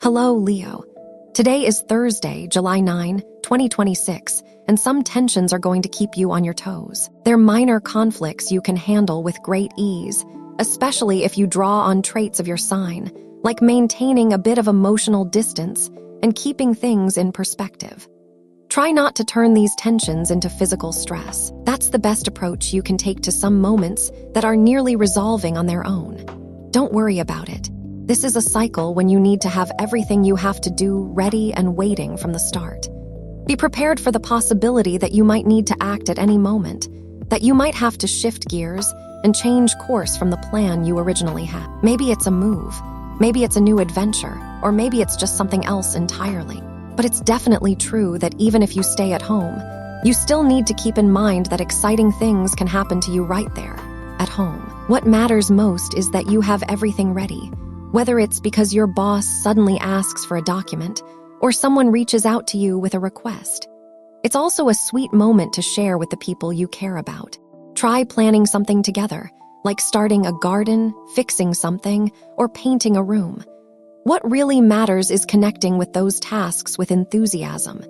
Hello, Leo. Today is Thursday, July 9, 2026, and some tensions are going to keep you on your toes. They're minor conflicts you can handle with great ease, especially if you draw on traits of your sign, like maintaining a bit of emotional distance and keeping things in perspective. Try not to turn these tensions into physical stress. That's the best approach you can take to some moments that are nearly resolving on their own. Don't worry about it. This is a cycle when you need to have everything you have to do ready and waiting from the start. Be prepared for the possibility that you might need to act at any moment, that you might have to shift gears and change course from the plan you originally had. Maybe it's a move, maybe it's a new adventure, or maybe it's just something else entirely. But it's definitely true that even if you stay at home, you still need to keep in mind that exciting things can happen to you right there, at home. What matters most is that you have everything ready. Whether it's because your boss suddenly asks for a document or someone reaches out to you with a request. It's also a sweet moment to share with the people you care about. Try planning something together, like starting a garden, fixing something, or painting a room. What really matters is connecting with those tasks with enthusiasm.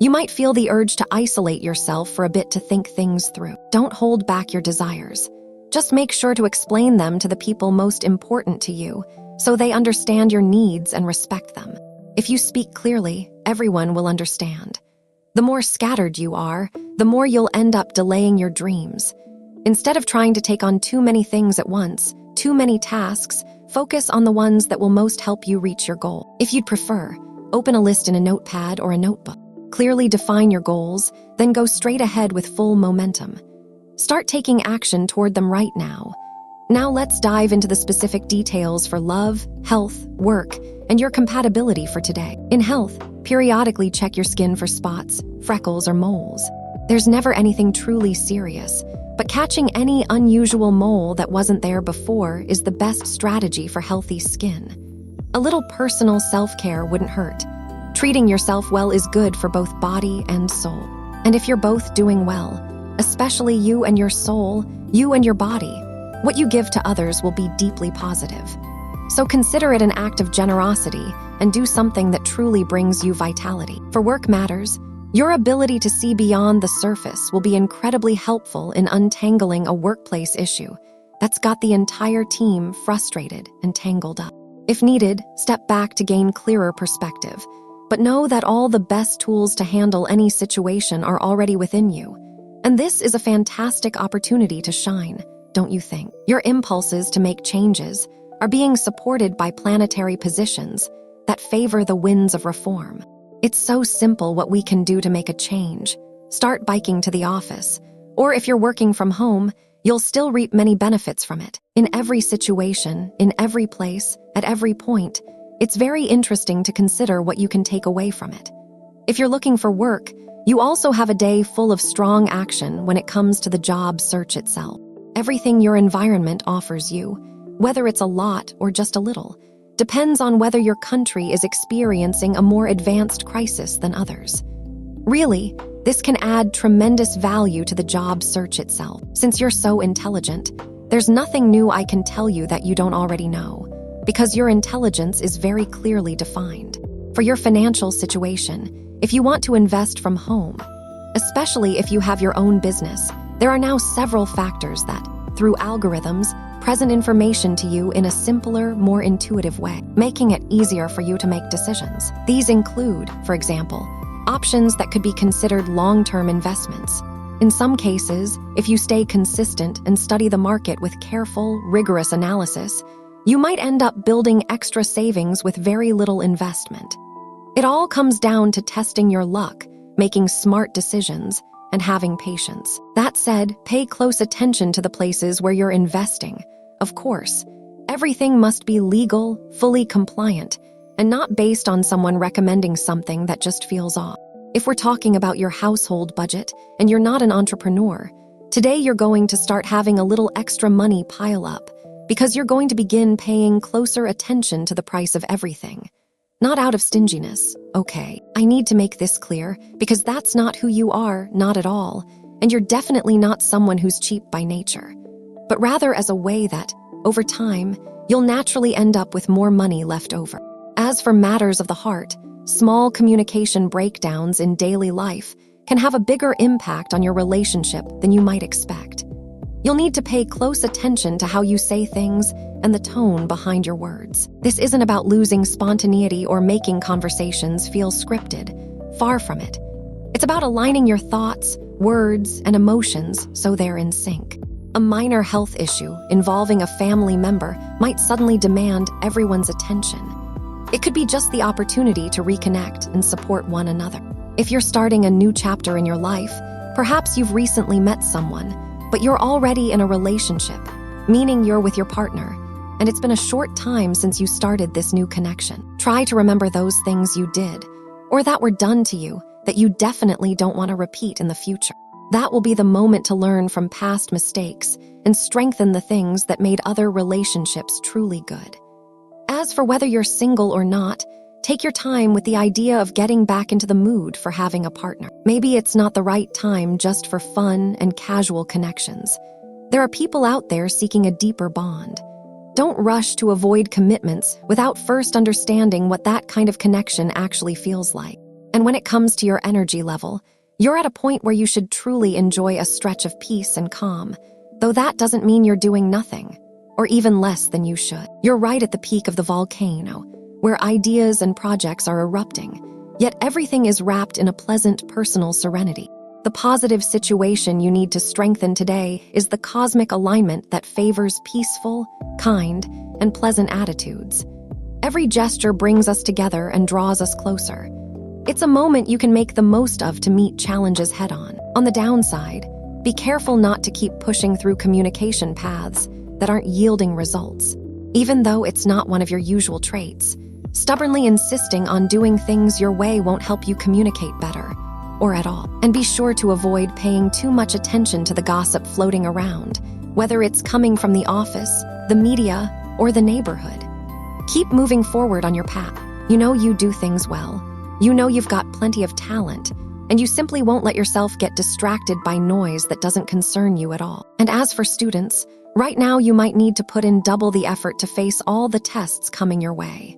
You might feel the urge to isolate yourself for a bit to think things through. Don't hold back your desires. Just make sure to explain them to the people most important to you, so they understand your needs and respect them. If you speak clearly, everyone will understand. The more scattered you are, the more you'll end up delaying your dreams. Instead of trying to take on too many things at once, too many tasks, focus on the ones that will most help you reach your goal. If you'd prefer, open a list in a notepad or a notebook. Clearly define your goals, then go straight ahead with full momentum. Start taking action toward them right now. Now let's dive into the specific details for love, health, work, and your compatibility for today. In health, periodically check your skin for spots, freckles, or moles. There's never anything truly serious, but catching any unusual mole that wasn't there before is the best strategy for healthy skin. A little personal self-care wouldn't hurt. Treating yourself well is good for both body and soul. And if you're both doing well, especially you and your soul, you and your body, what you give to others will be deeply positive. So consider it an act of generosity and do something that truly brings you vitality. For work matters, your ability to see beyond the surface will be incredibly helpful in untangling a workplace issue that's got the entire team frustrated and tangled up. If needed, step back to gain clearer perspective, but know that all the best tools to handle any situation are already within you. And this is a fantastic opportunity to shine, don't you think? Your impulses to make changes are being supported by planetary positions that favor the winds of reform. It's so simple what we can do to make a change. Start biking to the office, or if you're working from home, you'll still reap many benefits from it. In every situation, in every place, at every point, it's very interesting to consider what you can take away from it. If you're looking for work, you also have a day full of strong action when it comes to the job search itself. Everything your environment offers you, whether it's a lot or just a little, depends on whether your country is experiencing a more advanced crisis than others. Really, this can add tremendous value to the job search itself. Since you're so intelligent, there's nothing new I can tell you that you don't already know, because your intelligence is very clearly defined. For your financial situation, if you want to invest from home, especially if you have your own business, there are now several factors that, through algorithms, present information to you in a simpler, more intuitive way, making it easier for you to make decisions. These include, for example, options that could be considered long-term investments. In some cases, if you stay consistent and study the market with careful, rigorous analysis, you might end up building extra savings with very little investment. It all comes down to testing your luck, making smart decisions, and having patience. That said, pay close attention to the places where you're investing. Of course, everything must be legal, fully compliant, and not based on someone recommending something that just feels off. If we're talking about your household budget and you're not an entrepreneur, today you're going to start having a little extra money pile up because you're going to begin paying closer attention to the price of everything. Not out of stinginess, okay. I need to make this clear because that's not who you are, not at all, and you're definitely not someone who's cheap by nature, but rather as a way that, over time, you'll naturally end up with more money left over. As for matters of the heart, small communication breakdowns in daily life can have a bigger impact on your relationship than you might expect. You'll need to pay close attention to how you say things and the tone behind your words. This isn't about losing spontaneity or making conversations feel scripted. Far from it. It's about aligning your thoughts, words, and emotions so they're in sync. A minor health issue involving a family member might suddenly demand everyone's attention. It could be just the opportunity to reconnect and support one another. If you're starting a new chapter in your life, perhaps you've recently met someone, but you're already in a relationship, meaning you're with your partner, and it's been a short time since you started this new connection. Try to remember those things you did, or that were done to you, that you definitely don't want to repeat in the future. That will be the moment to learn from past mistakes and strengthen the things that made other relationships truly good. As for whether you're single or not, take your time with the idea of getting back into the mood for having a partner. Maybe it's not the right time just for fun and casual connections. There are people out there seeking a deeper bond. Don't rush to avoid commitments without first understanding what that kind of connection actually feels like. And when it comes to your energy level, you're at a point where you should truly enjoy a stretch of peace and calm, though that doesn't mean you're doing nothing, or even less than you should. You're right at the peak of the volcano, where ideas and projects are erupting, yet everything is wrapped in a pleasant personal serenity. The positive situation you need to strengthen today is the cosmic alignment that favors peaceful, kind, and pleasant attitudes. Every gesture brings us together and draws us closer. It's a moment you can make the most of to meet challenges head-on. On the downside, be careful not to keep pushing through communication paths that aren't yielding results. Even though it's not one of your usual traits, stubbornly insisting on doing things your way won't help you communicate better, or at all. And be sure to avoid paying too much attention to the gossip floating around, whether it's coming from the office, the media, or the neighborhood. Keep moving forward on your path. You know you do things well. You know you've got plenty of talent, and you simply won't let yourself get distracted by noise that doesn't concern you at all. And as for students, right now you might need to put in double the effort to face all the tests coming your way.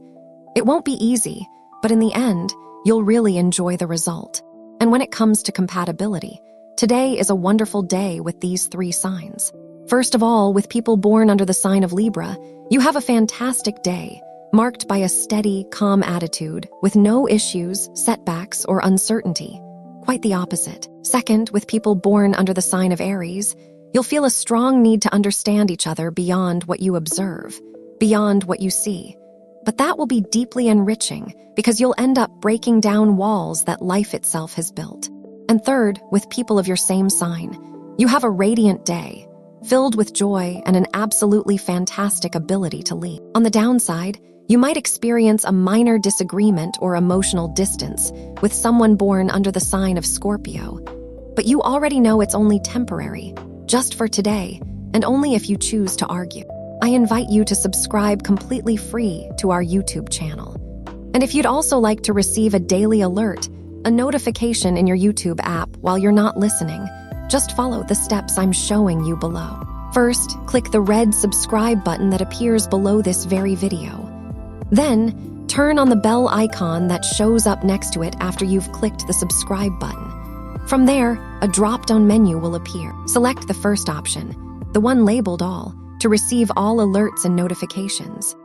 It won't be easy, but in the end, you'll really enjoy the result. And when it comes to compatibility, today is a wonderful day with these 3 signs. First of all, with people born under the sign of Libra, you have a fantastic day, marked by a steady, calm attitude, with no issues, setbacks, or uncertainty. Quite the opposite. Second, with people born under the sign of Aries, you'll feel a strong need to understand each other beyond what you observe, beyond what you see. But that will be deeply enriching because you'll end up breaking down walls that life itself has built. And third, with people of your same sign, you have a radiant day, filled with joy and an absolutely fantastic ability to lead. On the downside, you might experience a minor disagreement or emotional distance with someone born under the sign of Scorpio. But you already know it's only temporary, just for today, and only if you choose to argue. I invite you to subscribe completely free to our YouTube channel. And if you'd also like to receive a daily alert, a notification in your YouTube app while you're not listening, just follow the steps I'm showing you below. First, click the red subscribe button that appears below this very video. Then, turn on the bell icon that shows up next to it after you've clicked the subscribe button. From there, a drop-down menu will appear. Select the first option, the one labeled All, to receive all alerts and notifications.